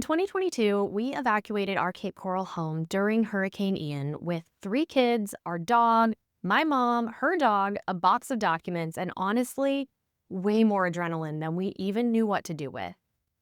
In 2022, we evacuated our Cape Coral home during Hurricane Ian with three kids, our dog, my mom, her dog, a box of documents, and honestly, way more adrenaline than we even knew what to do with.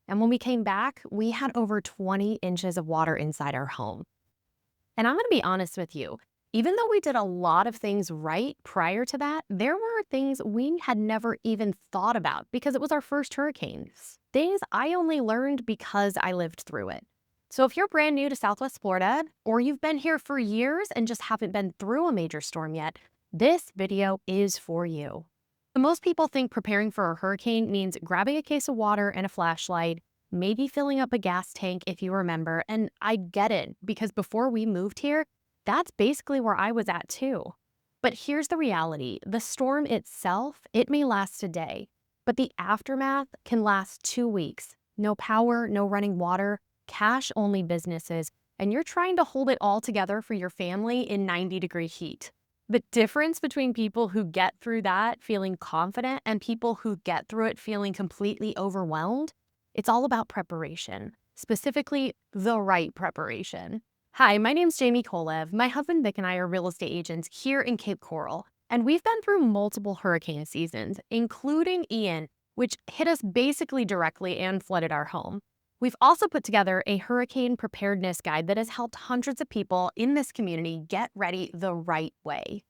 And when we came back, we had over 20 inches of water inside our home. And I'm going to be honest with you. Even though we did a lot of things right prior to that, there were things we had never even thought about because it was our first hurricane. Things I only learned because I lived through it. So if you're brand new to Southwest Florida, or you've been here for years and just haven't been through a major storm yet, this video is for you. Most people think preparing for a hurricane means grabbing a case of water and a flashlight, maybe filling up a gas tank if you remember, and I get it because before we moved here, that's basically where I was at too. But here's the reality. The storm itself, it may last a day, but the aftermath can last 2 weeks. No power, no running water, cash-only businesses, and you're trying to hold it all together for your family in 90-degree heat. The difference between people who get through that feeling confident and people who get through it feeling completely overwhelmed, it's all about preparation, specifically the right preparation. Hi, my name's Jamie Kolev. My husband Vic and I are real estate agents here in Cape Coral, and we've been through multiple hurricane seasons, including Ian, which hit us basically directly and flooded our home. We've also put together a hurricane preparedness guide that has helped hundreds of people in this community get ready the right way.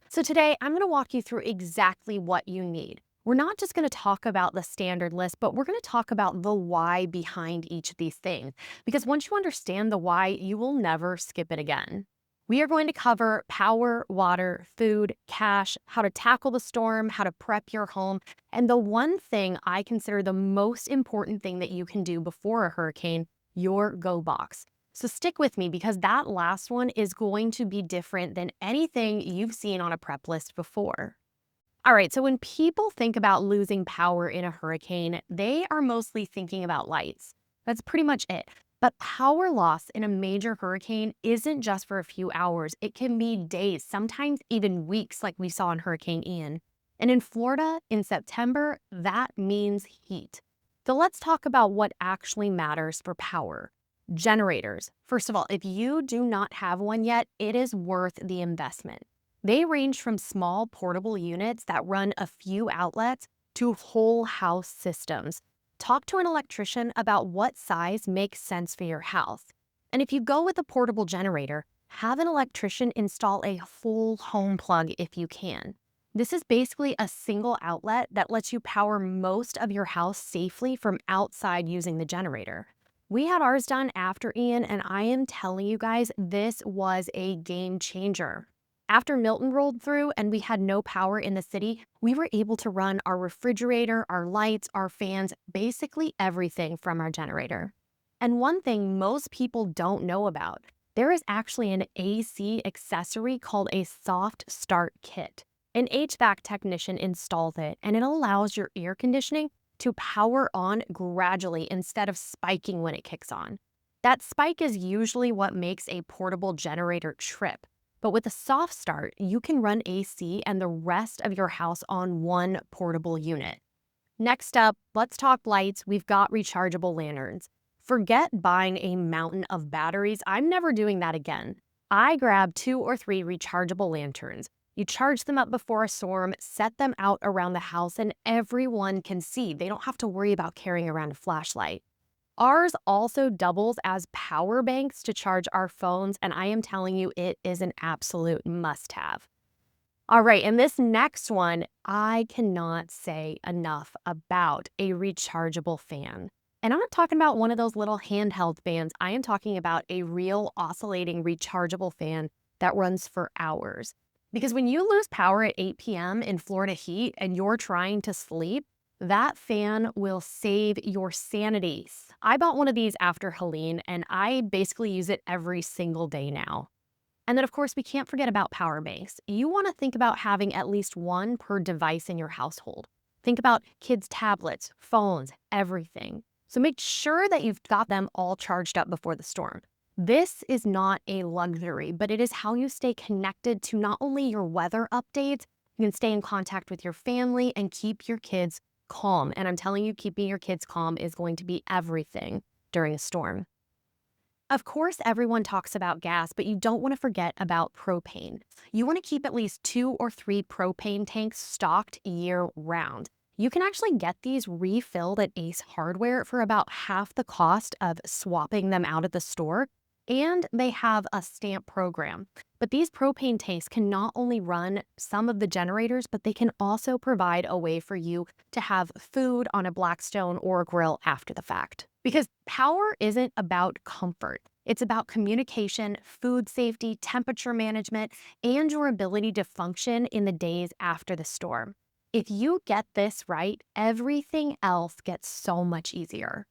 So today, I'm going to walk you through exactly what you need. We're not just going to talk about the standard list, but we're going to talk about the why behind each of these things. Because once you understand the why, you will never skip it again. We are going to cover power, water, food, cash, how to tackle the storm, how to prep your home, and the one thing I consider the most important thing that you can do before a hurricane, your go box. So stick with me because that last one is going to be different than anything you've seen on a prep list before. All right, so when people think about losing power in a hurricane, they are mostly thinking about lights. That's pretty much it. But power loss in a major hurricane isn't just for a few hours. It can be days, sometimes even weeks, like we saw in Hurricane Ian. And in Florida, in September, that means heat. So let's talk about what actually matters for power. Generators. First of all, if you do not have one yet, it is worth the investment. They range from small portable units that run a few outlets to whole house systems. Talk to an electrician about what size makes sense for your house. And if you go with a portable generator, have an electrician install a full home plug if you can. This is basically a single outlet that lets you power most of your house safely from outside using the generator. We had ours done after Ian, and I am telling you guys, this was a game changer. After Milton rolled through and we had no power in the city, we were able to run our refrigerator, our lights, our fans, basically everything from our generator. And one thing most people don't know about, there is actually an AC accessory called a soft start kit. An HVAC technician installs it, and it allows your air conditioning to power on gradually instead of spiking when it kicks on. That spike is usually what makes a portable generator trip. But with a soft start, you can run AC and the rest of your house on one portable unit. Next up, let's talk lights. We've got rechargeable lanterns. Forget buying a mountain of batteries. I'm never doing that again. I grab 2 or 3 rechargeable lanterns. You charge them up before a storm, set them out around the house, and everyone can see. They don't have to worry about carrying around a flashlight. Ours also doubles as power banks to charge our phones, and I am telling you, it is an absolute must-have. All right, and this next one, I cannot say enough about a rechargeable fan. And I'm not talking about one of those little handheld fans. I am talking about a real oscillating rechargeable fan that runs for hours. Because when you lose power at 8 p.m. in Florida heat and you're trying to sleep, that fan will save your sanity. I bought one of these after Helene, and I basically use it every single day now. And then, of course, we can't forget about power banks. You want to think about having at least one per device in your household. Think about kids' tablets, phones, everything. So make sure that you've got them all charged up before the storm. This is not a luxury, but it is how you stay connected to not only your weather updates, you can stay in contact with your family and keep your kids calm. And I'm telling you, keeping your kids calm is going to be everything during a storm. Of course, everyone talks about gas, but you don't want to forget about propane. You want to keep at least 2 or 3 propane tanks stocked year round. You can actually get these refilled at Ace Hardware for about half the cost of swapping them out at the store, and they have a stamp program. But these propane tanks can not only run some of the generators, but they can also provide a way for you to have food on a Blackstone or a grill after the fact. Because power isn't about comfort. It's about communication, food safety, temperature management, and your ability to function in the days after the storm. If you get this right, everything else gets so much easier.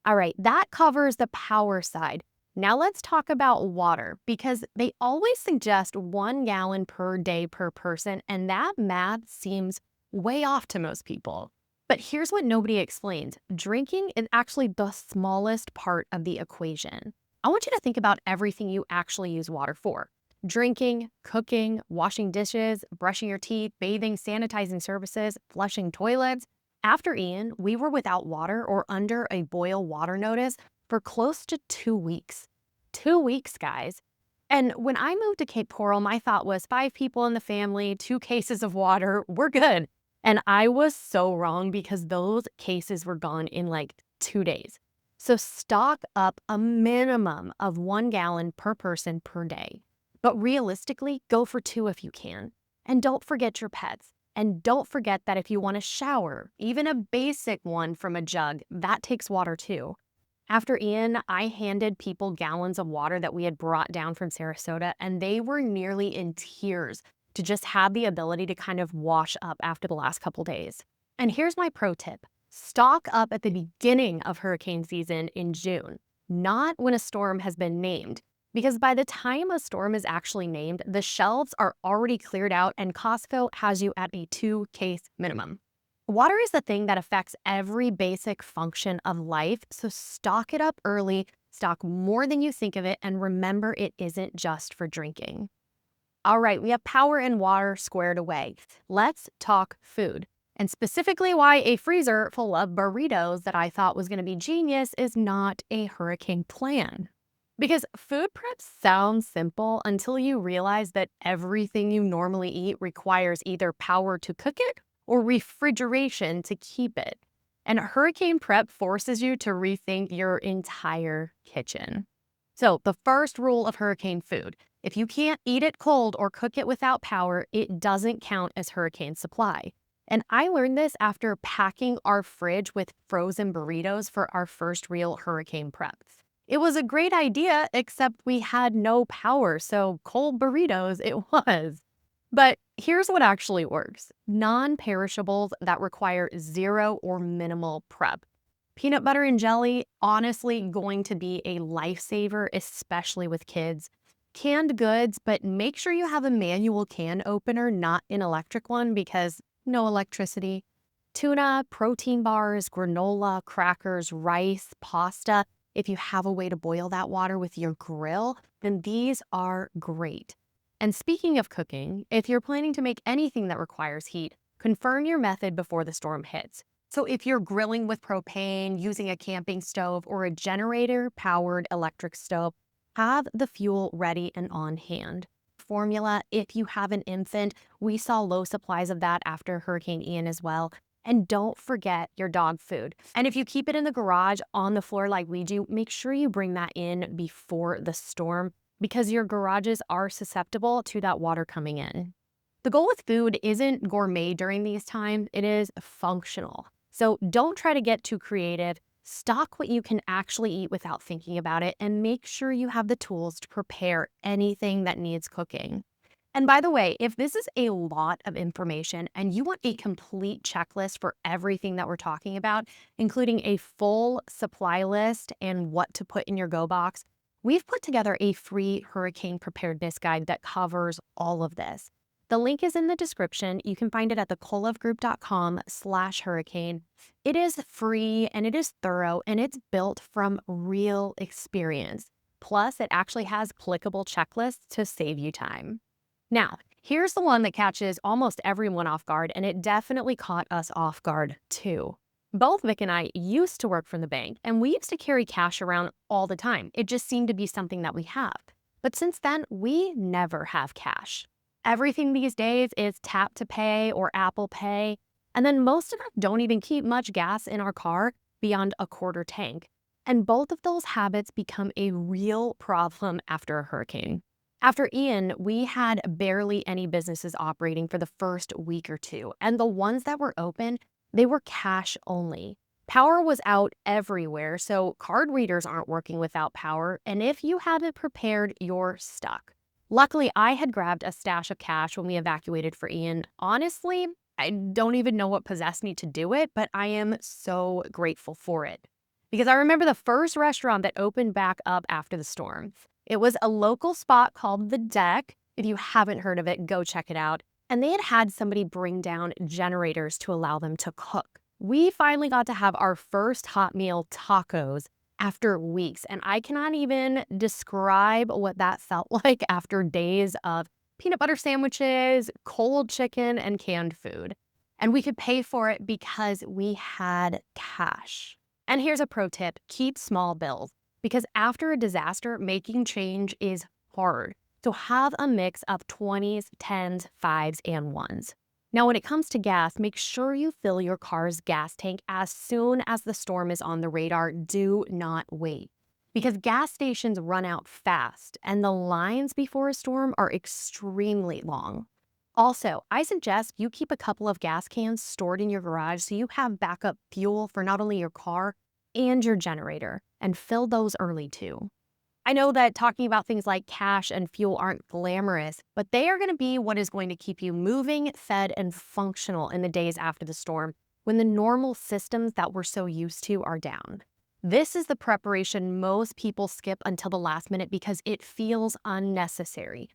All right, that covers the power side. Now let's talk about water, because they always suggest 1 gallon per day per person, and that math seems way off to most people. But here's what nobody explains. Drinking is actually the smallest part of the equation. I want you to think about everything you actually use water for. Drinking, cooking, washing dishes, brushing your teeth, bathing, sanitizing services, flushing toilets. After Ian, we were without water or under a boil water notice for close to 2 weeks. 2 weeks, guys. And when I moved to Cape Coral, my thought was 5 people in the family, 2 cases of water, we're good. And I was so wrong, because those cases were gone in like 2 days. So stock up a minimum of 1 gallon per person per day. But realistically, go for 2 if you can. And don't forget your pets. And don't forget that if you want to shower, even a basic one from a jug, that takes water too. After Ian, I handed people gallons of water that we had brought down from Sarasota, and they were nearly in tears to just have the ability to kind of wash up after the last couple days. And here's my pro tip. Stock up at the beginning of hurricane season in June, not when a storm has been named. Because by the time a storm is actually named, the shelves are already cleared out and Costco has you at a 2-case minimum. Water is the thing that affects every basic function of life, so stock it up early, stock more than you think of it, and remember, it isn't just for drinking. All right, we have power and water squared away. Let's talk food. And specifically why a freezer full of burritos that I thought was going to be genius is not a hurricane plan. Because food prep sounds simple until you realize that everything you normally eat requires either power to cook it or refrigeration to keep it. And hurricane prep forces you to rethink your entire kitchen. So the first rule of hurricane food: if you can't eat it cold or cook it without power, it doesn't count as hurricane supply. And I learned this after packing our fridge with frozen burritos for our first real hurricane prep. It was a great idea, except we had no power, so cold burritos it was. But here's what actually works. Non-perishables that require zero or minimal prep. Peanut butter and jelly, honestly going to be a lifesaver, especially with kids. Canned goods, but make sure you have a manual can opener, not an electric one, because no electricity. Tuna, protein bars, granola, crackers, rice, pasta. If you have a way to boil that water with your grill, then these are great. And speaking of cooking, if you're planning to make anything that requires heat, confirm your method before the storm hits. So if you're grilling with propane, using a camping stove, or a generator-powered electric stove, have the fuel ready and on hand. Formula, if you have an infant, we saw low supplies of that after Hurricane Ian as well. And don't forget your dog food. And if you keep it in the garage on the floor like we do, make sure you bring that in before the storm, because your garages are susceptible to that water coming in. The goal with food isn't gourmet during these times, it is functional. So don't try to get too creative. Stock what you can actually eat without thinking about it, and make sure you have the tools to prepare anything that needs cooking. And by the way, if this is a lot of information and you want a complete checklist for everything that we're talking about, including a full supply list and what to put in your go box, we've put together a free hurricane preparedness guide that covers all of this. The link is in the description. You can find it at thekolevgroup.com/hurricane. It is free and it is thorough, and it's built from real experience. Plus, it actually has clickable checklists to save you time. Now, here's the one that catches almost everyone off guard, and it definitely caught us off guard too. Both Vic and I used to work from the bank, and we used to carry cash around all the time. It just seemed to be something that we have. But since then, we never have cash. Everything these days is tap to pay or Apple Pay, and then most of us don't even keep much gas in our car beyond a quarter tank. And both of those habits become a real problem after a hurricane. After Ian, we had barely any businesses operating for the first week or two, and the ones that were open, they were cash only. Power was out everywhere, so card readers aren't working without power, and if you haven't prepared, you're stuck. Luckily, I had grabbed a stash of cash when we evacuated for Ian. Honestly, I don't even know what possessed me to do it, but I am so grateful for it. Because I remember the first restaurant that opened back up after the storm. It was a local spot called The Deck. If you haven't heard of it, go check it out. And they had somebody bring down generators to allow them to cook. We finally got to have our first hot meal tacos after weeks, and I cannot even describe what that felt like after days of peanut butter sandwiches, cold chicken, and canned food. And we could pay for it because we had cash. And here's a pro tip: keep small bills, because after a disaster, making change is hard. So have a mix of 20s, 10s, 5s, and 1s. Now, when it comes to gas, make sure you fill your car's gas tank as soon as the storm is on the radar. Do not wait, because gas stations run out fast and the lines before a storm are extremely long. Also, I suggest you keep a couple of gas cans stored in your garage so you have backup fuel for not only your car and your generator, and fill those early too. I know that talking about things like cash and fuel aren't glamorous, but they are going to be what is going to keep you moving, fed, and functional in the days after the storm, when the normal systems that we're so used to are down. This is the preparation most people skip until the last minute because it feels unnecessary,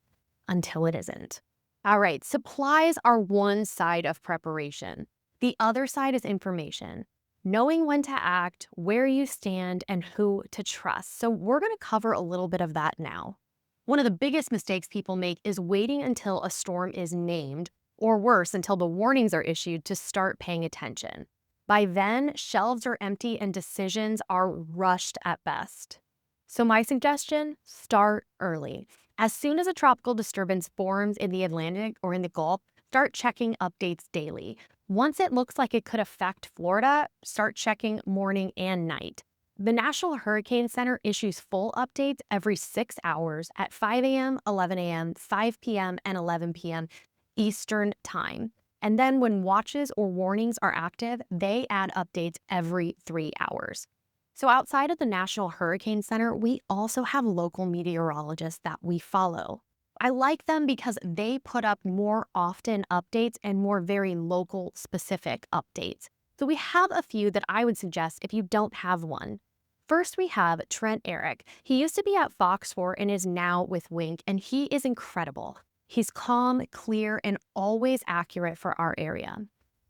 until it isn't. All right, supplies are one side of preparation. The other side is information. Knowing when to act, where you stand, and who to trust. So we're going to cover a little bit of that now. One of the biggest mistakes people make is waiting until a storm is named, or worse, until the warnings are issued to start paying attention. By then, shelves are empty and decisions are rushed at best. So my suggestion, start early. As soon as a tropical disturbance forms in the Atlantic or in the Gulf, start checking updates daily. Once it looks like it could affect Florida, start checking morning and night. The National Hurricane Center issues full updates every 6 hours at 5 a.m., 11 a.m., 5 p.m., and 11 p.m. Eastern Time. And then when watches or warnings are active, they add updates every 3 hours. So outside of the National Hurricane Center, we also have local meteorologists that we follow. I like them because they put up more often updates and more very local specific updates. So we have a few that I would suggest if you don't have one. First, we have Trent Eric. He used to be at Fox 4 and is now with Wink, and he is incredible. He's calm, clear, and always accurate for our area.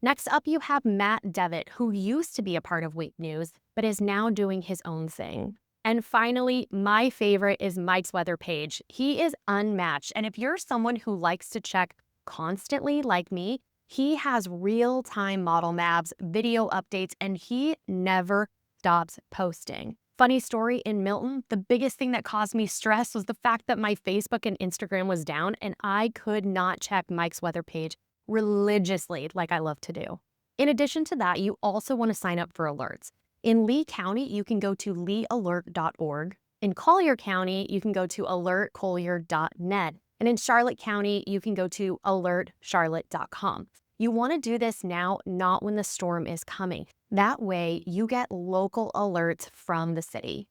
Next up, you have Matt Devitt, who used to be a part of Wink News, but is now doing his own thing. And finally, my favorite is Mike's weather page. He is unmatched. And if you're someone who likes to check constantly like me, he has real-time model maps, video updates, and he never stops posting. Funny story, in Milton, the biggest thing that caused me stress was the fact that my Facebook and Instagram was down and I could not check Mike's weather page religiously like I love to do. In addition to that, you also want to sign up for alerts. In Lee County, you can go to leealert.org. In Collier County, you can go to alertcollier.net. And in Charlotte County, you can go to alertcharlotte.com. You want to do this now, not when the storm is coming. That way, you get local alerts from the city.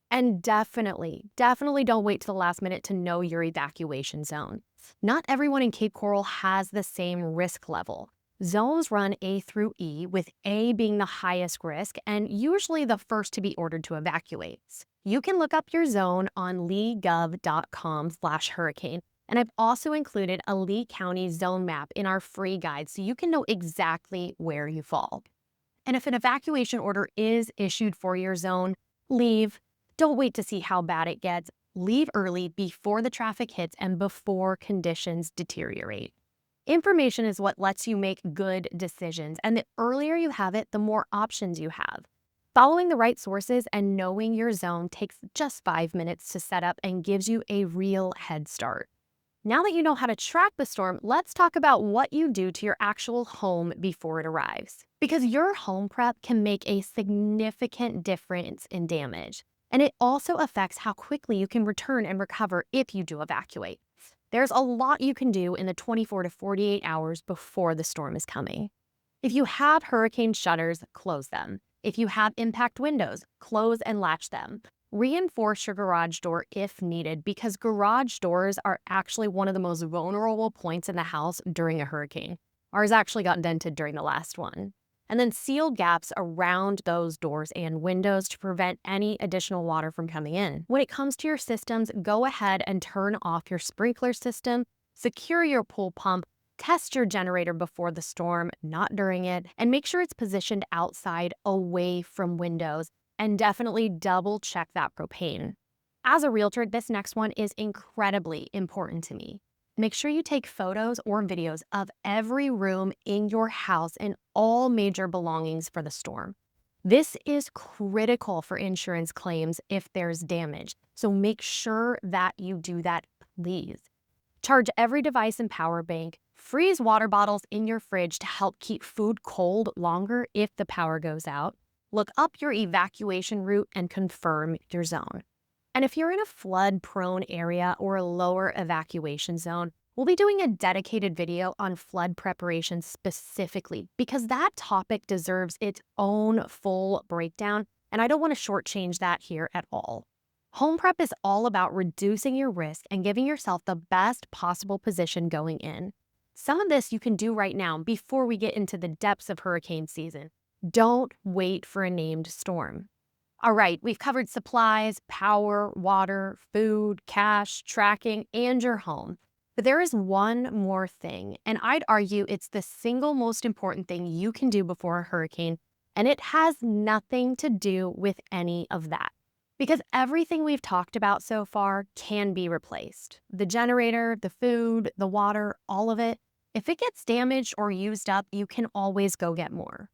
And definitely don't wait till the last minute to know your evacuation zone. Not everyone in Cape Coral has the same risk level. Zones run A through E, with A being the highest risk and usually the first to be ordered to evacuate. You can look up your zone on leegov.com/hurricane. And I've also included a Lee County zone map in our free guide so you can know exactly where you fall. And if an evacuation order is issued for your zone, leave. Don't wait to see how bad it gets. Leave early before the traffic hits and before conditions deteriorate. Information is what lets you make good decisions, and the earlier you have it, the more options you have. Following the right sources and knowing your zone takes just 5 minutes to set up and gives you a real head start. Now that you know how to track the storm, let's talk about what you do to your actual home before it arrives. Because your home prep can make a significant difference in damage. And it also affects how quickly you can return and recover if you do evacuate. There's a lot you can do in the 24 to 48 hours before the storm is coming. If you have hurricane shutters, close them. If you have impact windows, close and latch them. Reinforce your garage door if needed because garage doors are actually one of the most vulnerable points in the house during a hurricane. Ours actually got dented during the last one. And then seal gaps around those doors and windows to prevent any additional water from coming in. When it comes to your systems, go ahead and turn off your sprinkler system, secure your pool pump, test your generator before the storm, not during it, and make sure it's positioned outside away from windows. And definitely double check that propane. As a realtor, this next one is incredibly important to me. Make sure you take photos or videos of every room in your house and all major belongings for the storm. This is critical for insurance claims if there's damage, so make sure that you do that, please. Charge every device and power bank. Freeze water bottles in your fridge to help keep food cold longer if the power goes out. Look up your evacuation route and confirm your zone. And if you're in a flood-prone area or a lower evacuation zone, we'll be doing a dedicated video on flood preparation specifically because that topic deserves its own full breakdown, and I don't want to shortchange that here at all. Home prep is all about reducing your risk and giving yourself the best possible position going in. Some of this you can do right now before we get into the depths of hurricane season. Don't wait for a named storm. All right, we've covered supplies, power, water, food, cash, tracking, and your home. But there is one more thing, and I'd argue it's the single most important thing you can do before a hurricane, and it has nothing to do with any of that. Because everything we've talked about so far can be replaced. The generator, the food, the water, all of it. If it gets damaged or used up, you can always go get more.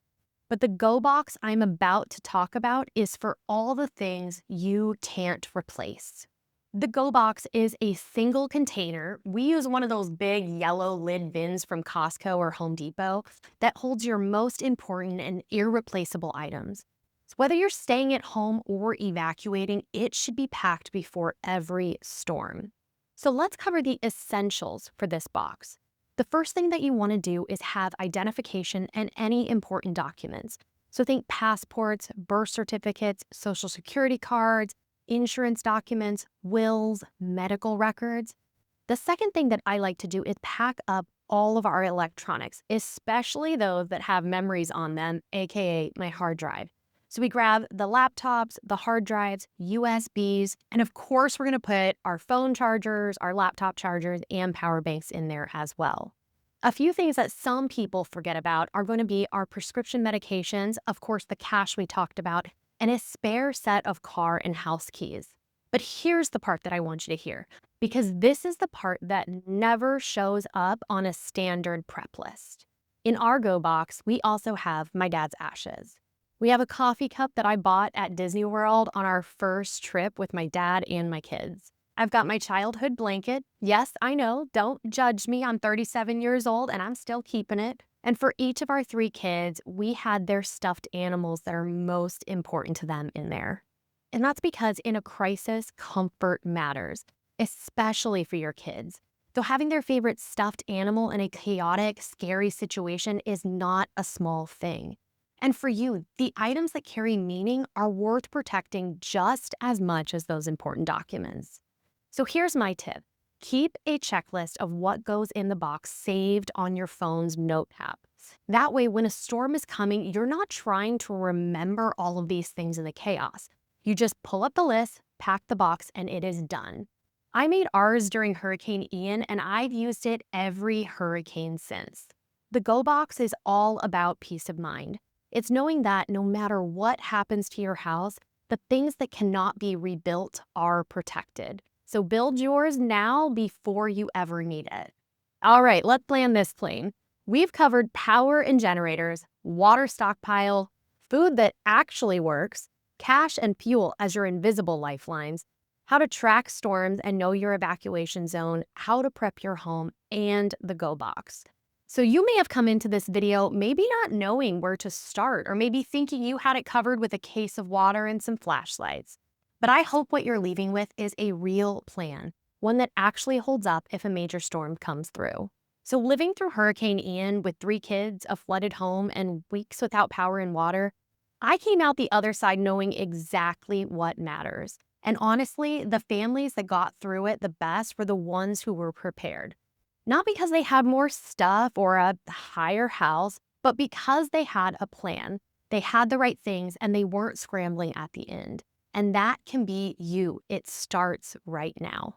But the Go Box I'm about to talk about is for all the things you can't replace. The Go Box is a single container. We use one of those big yellow lid bins from Costco or Home Depot that holds your most important and irreplaceable items. So whether you're staying at home or evacuating, it should be packed before every storm. So let's cover the essentials for this box. The first thing that you want to do is have identification and any important documents. So think passports, birth certificates, social security cards, insurance documents, wills, medical records. The second thing that I like to do is pack up all of our electronics, especially those that have memories on them, aka my hard drive. So we grab the laptops, the hard drives, USBs, and of course we're going to put our phone chargers, our laptop chargers, and power banks in there as well. A few things that some people forget about are going to be our prescription medications, of course the cash we talked about, and a spare set of car and house keys. But here's the part that I want you to hear, because this is the part that never shows up on a standard prep list. In our Go Box, we also have my dad's ashes. We have a coffee cup that I bought at Disney World on our first trip with my dad and my kids. I've got my childhood blanket. Yes, I know, don't judge me. I'm 37 years old and I'm still keeping it. And for each of our 3 kids, we had their stuffed animals that are most important to them in there. And that's because in a crisis, comfort matters, especially for your kids. So having their favorite stuffed animal in a chaotic, scary situation is not a small thing. And for you, the items that carry meaning are worth protecting just as much as those important documents. So here's my tip. Keep a checklist of what goes in the box saved on your phone's note app. That way, when a storm is coming, you're not trying to remember all of these things in the chaos. You just pull up the list, pack the box, and it is done. I made ours during Hurricane Ian, and I've used it every hurricane since. The Go Box is all about peace of mind. It's knowing that no matter what happens to your house, the things that cannot be rebuilt are protected. So build yours now before you ever need it. All right, let's land this plane. We've covered power and generators, water stockpile, food that actually works, cash and fuel as your invisible lifelines, how to track storms and know your evacuation zone, how to prep your home, and the go box. So you may have come into this video maybe not knowing where to start, or maybe thinking you had it covered with a case of water and some flashlights. But I hope what you're leaving with is a real plan, one that actually holds up if a major storm comes through. So, living through Hurricane Ian with 3 kids, a flooded home, and weeks without power and water, I came out the other side knowing exactly what matters. And honestly, the families that got through it the best were the ones who were prepared. Not because they had more stuff or a higher house, but because they had a plan. They had the right things and they weren't scrambling at the end. And that can be you. It starts right now.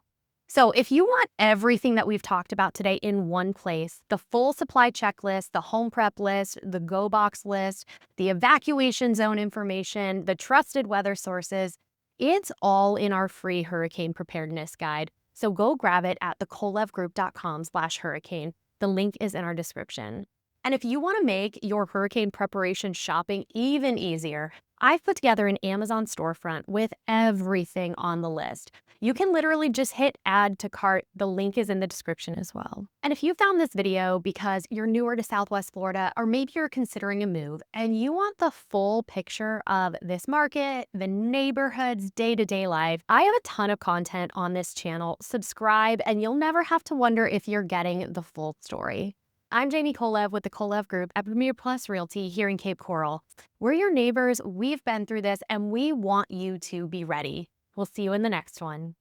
So, if you want everything that we've talked about today in one place, the full supply checklist, the home prep list, the go box list, the evacuation zone information, the trusted weather sources, it's all in our free hurricane preparedness guide. So go grab it at thekolevgroup.com/hurricane. The link is in our description. And if you want to make your hurricane preparation shopping even easier, I've put together an Amazon storefront with everything on the list. You can literally just hit add to cart. The link is in the description as well. And if you found this video because you're newer to Southwest Florida, or maybe you're considering a move and you want the full picture of this market, the neighborhood's day-to-day life, I have a ton of content on this channel. Subscribe and you'll never have to wonder if you're getting the full story. I'm Jamie Kolev with the Kolev Group at Premier Plus Realty here in Cape Coral. We're your neighbors, we've been through this, and we want you to be ready. We'll see you in the next one.